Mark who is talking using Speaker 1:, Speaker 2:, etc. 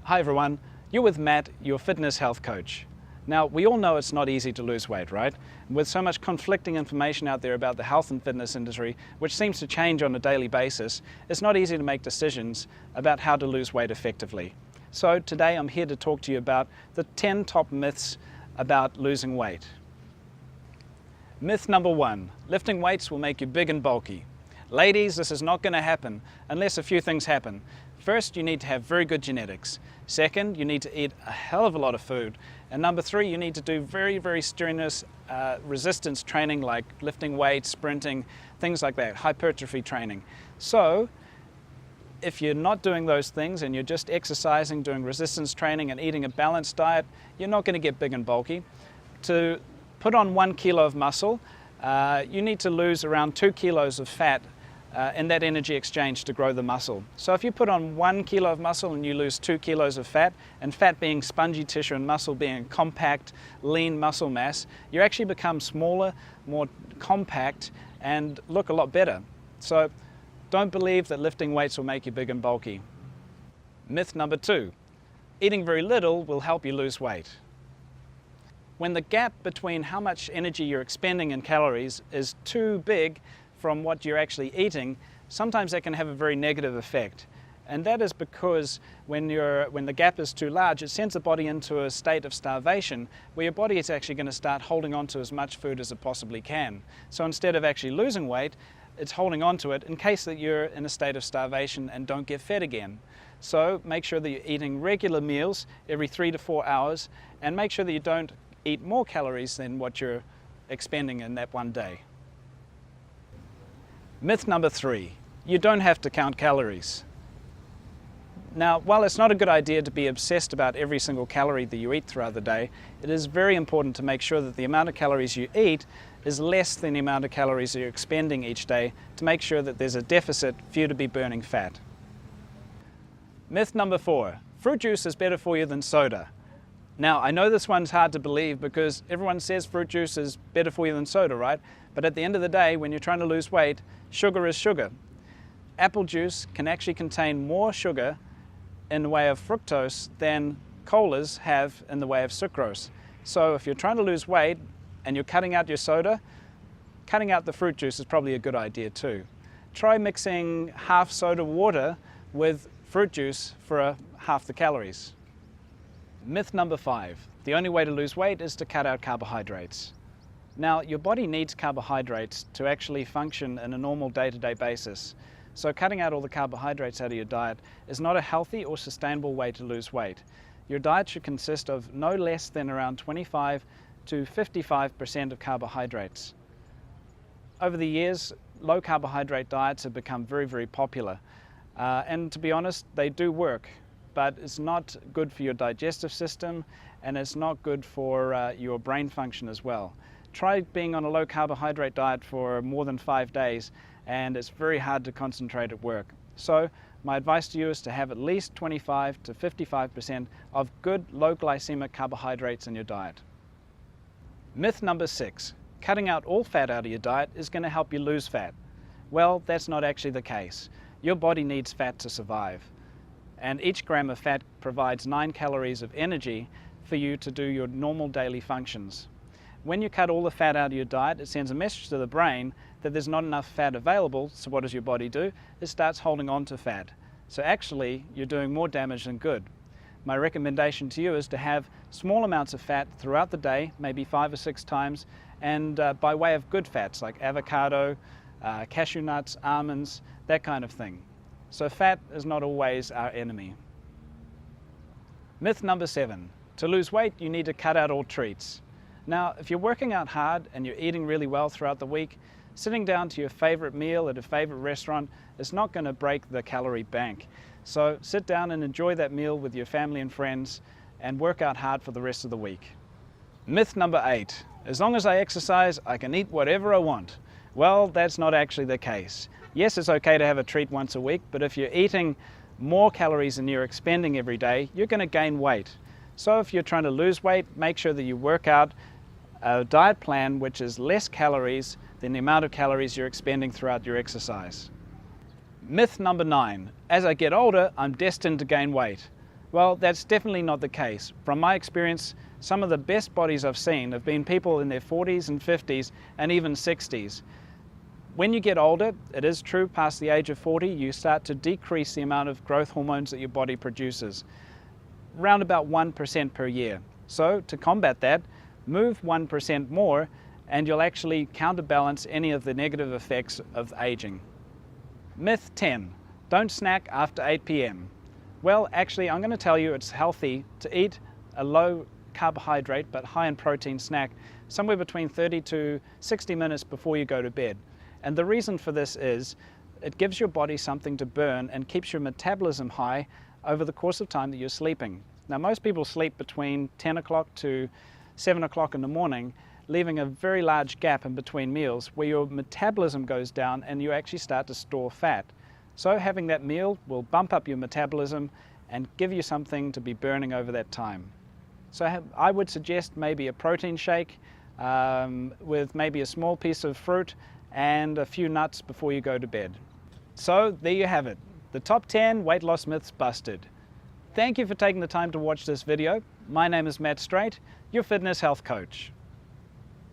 Speaker 1: Hi everyone, you're with Matt, your fitness health coach. Now, we all know it's not easy to lose weight, right? With so much conflicting information out there about the health and fitness industry, which seems to change on a daily basis, it's not easy to make decisions about how to lose weight effectively. So today I'm here to talk to you about the 10 top myths about losing weight. Myth number 1, lifting weights will make you big and bulky. Ladies, this is not going to happen unless a few things happen. First, you need to have very good genetics. Second, you need to eat a hell of a lot of food. And number 3, you need to do very strenuous resistance training like lifting weights, sprinting, things like that, hypertrophy training. So, if you're not doing those things and you're just exercising, doing resistance training and eating a balanced diet, you're not going to get big and bulky. To put on 1 kilo of muscle, you need to lose around 2 kilos of fat in that energy exchange to grow the muscle. So if you put on 1 kilo of muscle and you lose 2 kilos of fat, and fat being spongy tissue and muscle being compact, lean muscle mass, you actually become smaller, more compact, and look a lot better. So don't believe that lifting weights will make you big and bulky. Myth number 2, eating very little will help you lose weight. When the gap between how much energy you're expending in calories is too big from what you're actually eating, sometimes that can have a very negative effect. And that is because when the gap is too large, it sends the body into a state of starvation where your body is actually going to start holding on to as much food as it possibly can. So instead of actually losing weight, it's holding on to it in case that you're in a state of starvation and don't get fed again. So make sure that you're eating regular meals every 3 to 4 hours, and make sure that you don't eat more calories than what you're expending in that one day. Myth number 3, you don't have to count calories. Now, while it's not a good idea to be obsessed about every single calorie that you eat throughout the day, it is very important to make sure that the amount of calories you eat is less than the amount of calories that you're expending each day to make sure that there's a deficit for you to be burning fat. Myth number 4, fruit juice is better for you than soda. Now, I know this one's hard to believe because everyone says fruit juice is better for you than soda, right? But at the end of the day, when you're trying to lose weight, sugar is sugar. Apple juice can actually contain more sugar in the way of fructose than colas have in the way of sucrose. So if you're trying to lose weight and you're cutting out your soda, cutting out the fruit juice is probably a good idea too. Try mixing half soda water with fruit juice for half the calories. Myth number 5, the only way to lose weight is to cut out carbohydrates. Now, your body needs carbohydrates to actually function in a normal day-to-day basis. So cutting out all the carbohydrates out of your diet is not a healthy or sustainable way to lose weight. Your diet should consist of no less than around 25 to 55% of carbohydrates. Over the years, low carbohydrate diets have become very popular. And to be honest, they do work, but it's not good for your digestive system and it's not good for your brain function as well. Try being on a low carbohydrate diet for more than 5 days and it's very hard to concentrate at work. So my advice to you is to have at least 25 to 55% of good low glycemic carbohydrates in your diet. Myth number 6, cutting out all fat out of your diet is going to help you lose fat. Well, that's not actually the case. Your body needs fat to survive. And each gram of fat provides 9 calories of energy for you to do your normal daily functions. When you cut all the fat out of your diet, it sends a message to the brain that there's not enough fat available, so what does your body do? It starts holding on to fat. So actually, you're doing more damage than good. My recommendation to you is to have small amounts of fat throughout the day, maybe 5 or 6 times, and by way of good fats like avocado, cashew nuts, almonds, that kind of thing. So fat is not always our enemy. Myth number 7, to lose weight you need to cut out all treats. Now, if you're working out hard and you're eating really well throughout the week, sitting down to your favorite meal at a favorite restaurant is not going to break the calorie bank. So sit down and enjoy that meal with your family and friends and work out hard for the rest of the week. Myth number 8, as long as I exercise, I can eat whatever I want. Well, that's not actually the case. Yes, it's okay to have a treat once a week, but if you're eating more calories than you're expending every day, you're going to gain weight. So if you're trying to lose weight, make sure that you work out a diet plan which is less calories than the amount of calories you're expending throughout your exercise. Myth number 9, as I get older, I'm destined to gain weight. Well, that's definitely not the case. From my experience, some of the best bodies I've seen have been people in their 40s and 50s and even 60s. When you get older, it is true, past the age of 40, you start to decrease the amount of growth hormones that your body produces, around about 1% per year. So to combat that, move 1% more and you'll actually counterbalance any of the negative effects of aging. Myth 10, don't snack after 8 p.m. Well, actually, I'm going to tell you it's healthy to eat a low carbohydrate but high in protein snack somewhere between 30 to 60 minutes before you go to bed. And the reason for this is it gives your body something to burn and keeps your metabolism high over the course of time that you're sleeping. Now, most people sleep between 10 o'clock to 7 o'clock in the morning, leaving a very large gap in between meals where your metabolism goes down and you actually start to store fat. So having that meal will bump up your metabolism and give you something to be burning over that time. So I would suggest maybe a protein shake with maybe a small piece of fruit and a few nuts before you go to bed. So there you have it, the top 10 weight loss myths busted. Thank you for taking the time to watch this video. My name is Matt Straight, your fitness health coach.